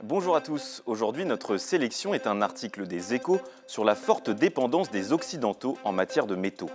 Bonjour à tous, aujourd'hui notre sélection est un article des Échos sur la forte dépendance des Occidentaux en matière de métaux.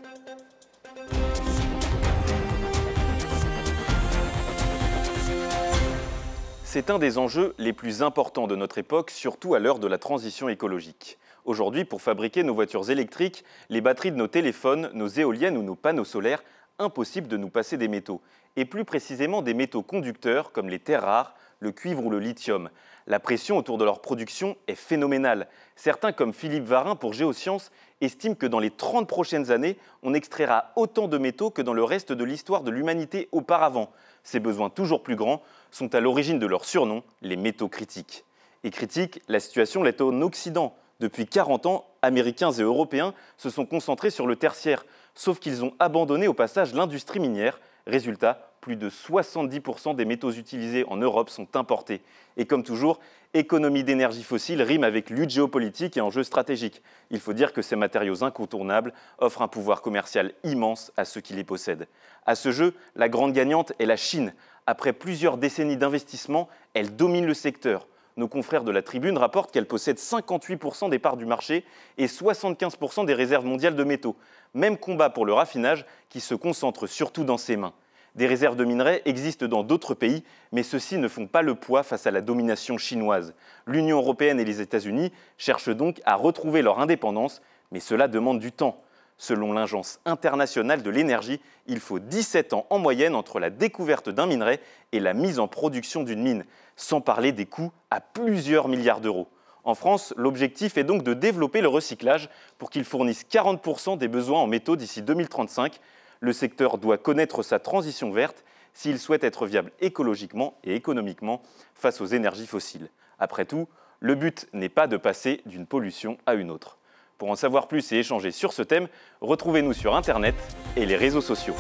C'est un des enjeux les plus importants de notre époque, surtout à l'heure de la transition écologique. Aujourd'hui, pour fabriquer nos voitures électriques, les batteries de nos téléphones, nos éoliennes ou nos panneaux solaires, impossible de nous passer des métaux. Et plus précisément des métaux conducteurs comme les terres rares, le cuivre ou le lithium. La pression autour de leur production est phénoménale. Certains, comme Philippe Varin pour Géosciences, estiment que dans les 30 prochaines années, on extraira autant de métaux que dans le reste de l'histoire de l'humanité auparavant. Ces besoins toujours plus grands sont à l'origine de leur surnom, les métaux critiques. Et critique, la situation l'est en Occident. Depuis 40 ans, Américains et Européens se sont concentrés sur le tertiaire, sauf qu'ils ont abandonné au passage l'industrie minière. Résultat, plus de 70% des métaux utilisés en Europe sont importés. Et comme toujours, économie d'énergie fossile rime avec lutte géopolitique et enjeux stratégiques. Il faut dire que ces matériaux incontournables offrent un pouvoir commercial immense à ceux qui les possèdent. À ce jeu, la grande gagnante est la Chine. Après plusieurs décennies d'investissement, elle domine le secteur. Nos confrères de la Tribune rapportent qu'elle possède 58% des parts du marché et 75% des réserves mondiales de métaux. Même combat pour le raffinage qui se concentre surtout dans ses mains. Des réserves de minerais existent dans d'autres pays, mais ceux-ci ne font pas le poids face à la domination chinoise. L'Union européenne et les États-Unis cherchent donc à retrouver leur indépendance, mais cela demande du temps. Selon l'Agence internationale de l'énergie, il faut 17 ans en moyenne entre la découverte d'un minerai et la mise en production d'une mine, sans parler des coûts à plusieurs milliards d'euros. En France, l'objectif est donc de développer le recyclage pour qu'il fournisse 40% des besoins en métaux d'ici 2035. Le secteur doit connaître sa transition verte s'il souhaite être viable écologiquement et économiquement face aux énergies fossiles. Après tout, le but n'est pas de passer d'une pollution à une autre. Pour en savoir plus et échanger sur ce thème, retrouvez-nous sur Internet et les réseaux sociaux.